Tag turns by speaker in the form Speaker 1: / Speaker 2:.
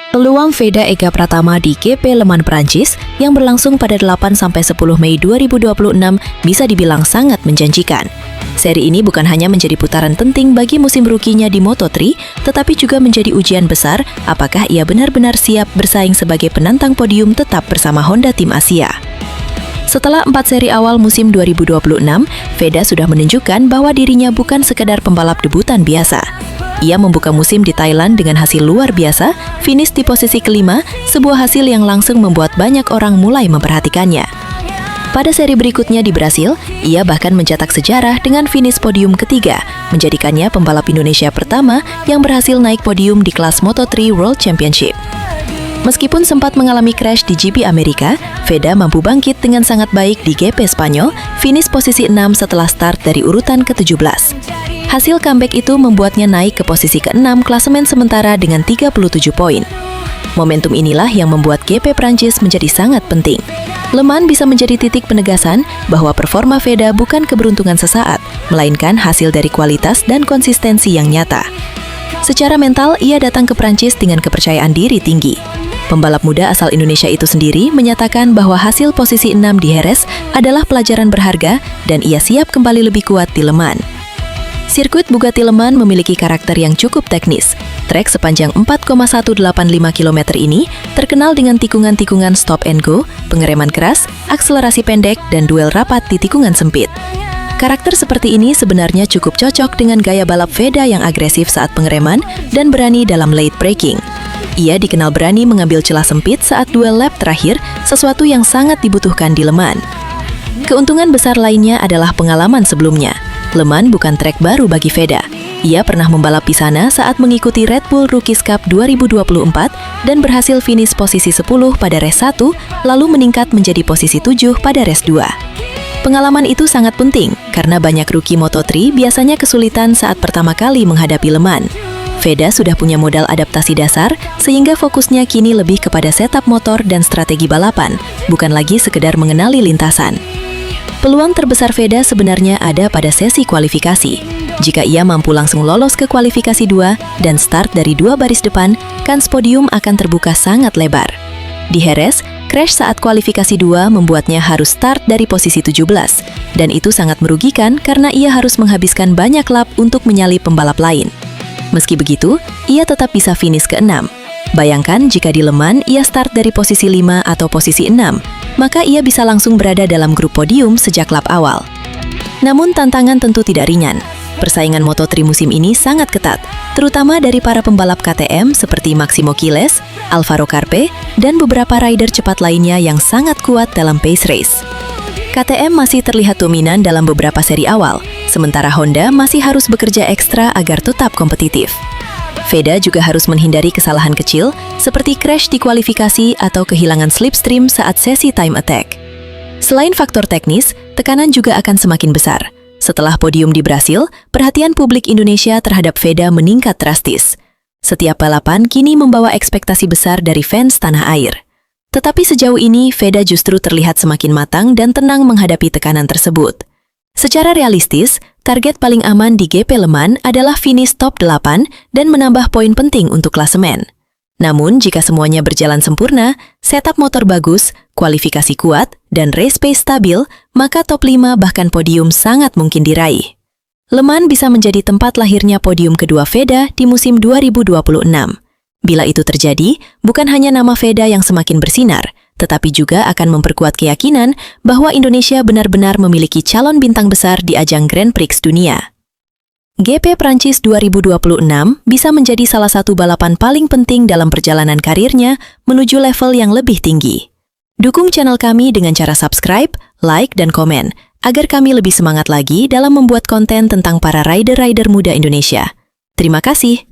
Speaker 1: Peluang Veda Ega Pratama di GP Le Mans Prancis yang berlangsung pada 8-10 Mei 2026 bisa dibilang sangat menjanjikan. Seri ini bukan hanya menjadi putaran penting bagi musim rukinya di Moto3, tetapi juga menjadi ujian besar apakah ia benar-benar siap bersaing sebagai penantang podium tetap bersama Honda Tim Asia. Setelah 4 seri awal musim 2026, Veda sudah menunjukkan bahwa dirinya bukan sekadar pembalap debutan biasa. Ia membuka musim di Thailand dengan hasil luar biasa, finish di posisi kelima, sebuah hasil yang langsung membuat banyak orang mulai memperhatikannya. Pada seri berikutnya di Brasil, ia bahkan mencetak sejarah dengan finish podium ketiga, menjadikannya pembalap Indonesia pertama yang berhasil naik podium di kelas Moto3 World Championship. Meskipun sempat mengalami crash di GP Amerika, Veda mampu bangkit dengan sangat baik di GP Spanyol, finish posisi 6 setelah start dari urutan ke-17. Hasil comeback itu membuatnya naik ke posisi ke-6 klasemen sementara dengan 37 poin. Momentum inilah yang membuat GP Prancis menjadi sangat penting. Le Mans bisa menjadi titik penegasan bahwa performa Veda bukan keberuntungan sesaat, melainkan hasil dari kualitas dan konsistensi yang nyata. Secara mental, ia datang ke Prancis dengan kepercayaan diri tinggi. Pembalap muda asal Indonesia itu sendiri menyatakan bahwa hasil posisi 6 di Jerez adalah pelajaran berharga dan ia siap kembali lebih kuat di Le Mans. Sirkuit Bugatti Le Mans memiliki karakter yang cukup teknis. Trek sepanjang 4,185 km ini terkenal dengan tikungan-tikungan stop and go, pengereman keras, akselerasi pendek, dan duel rapat di tikungan sempit. Karakter seperti ini sebenarnya cukup cocok dengan gaya balap Veda yang agresif saat pengereman dan berani dalam late braking. Ia dikenal berani mengambil celah sempit saat duel lap terakhir, sesuatu yang sangat dibutuhkan di Le Mans. Keuntungan besar lainnya adalah pengalaman sebelumnya. Le Mans bukan trek baru bagi Veda. Ia pernah membalap di sana saat mengikuti Red Bull Rookies Cup 2024 dan berhasil finish posisi 10 pada race 1, lalu meningkat menjadi posisi 7 pada race 2. Pengalaman itu sangat penting karena banyak rookie Moto3 biasanya kesulitan saat pertama kali menghadapi Le Mans. Veda sudah punya modal adaptasi dasar sehingga fokusnya kini lebih kepada setup motor dan strategi balapan, bukan lagi sekedar mengenali lintasan. Peluang terbesar Veda sebenarnya ada pada sesi kualifikasi. Jika ia mampu langsung lolos ke kualifikasi 2 dan start dari 2 baris depan, kans podium akan terbuka sangat lebar. Di Jerez, crash saat kualifikasi 2 membuatnya harus start dari posisi 17, dan itu sangat merugikan karena ia harus menghabiskan banyak lap untuk menyalip pembalap lain. Meski begitu, ia tetap bisa finish ke-6. Bayangkan jika di Le Mans ia start dari posisi 5 atau posisi 6, maka ia bisa langsung berada dalam grup podium sejak lap awal. Namun tantangan tentu tidak ringan. Persaingan Moto3 musim ini sangat ketat, terutama dari para pembalap KTM seperti Maximo Quiles, Alvaro Carpe, dan beberapa rider cepat lainnya yang sangat kuat dalam pace race. KTM masih terlihat dominan dalam beberapa seri awal, sementara Honda masih harus bekerja ekstra agar tetap kompetitif. Veda juga harus menghindari kesalahan kecil seperti crash di kualifikasi atau kehilangan slipstream saat sesi time attack. Selain faktor teknis, tekanan juga akan semakin besar. Setelah podium di Brasil, perhatian publik Indonesia terhadap Veda meningkat drastis. Setiap balapan kini membawa ekspektasi besar dari fans tanah air. Tetapi sejauh ini, Veda justru terlihat semakin matang dan tenang menghadapi tekanan tersebut. Secara realistis, target paling aman di GP Le Mans adalah finish top 8 dan menambah poin penting untuk klasemen. Namun, jika semuanya berjalan sempurna, setup motor bagus, kualifikasi kuat, dan race pace stabil, maka top 5 bahkan podium sangat mungkin diraih. Le Mans bisa menjadi tempat lahirnya podium kedua Veda di musim 2026. Bila itu terjadi, bukan hanya nama Veda yang semakin bersinar, tetapi juga akan memperkuat keyakinan bahwa Indonesia benar-benar memiliki calon bintang besar di ajang Grand Prix dunia. GP Prancis 2026 bisa menjadi salah satu balapan paling penting dalam perjalanan karirnya menuju level yang lebih tinggi. Dukung channel kami dengan cara subscribe, like, dan komen, agar kami lebih semangat lagi dalam membuat konten tentang para rider-rider muda Indonesia. Terima kasih.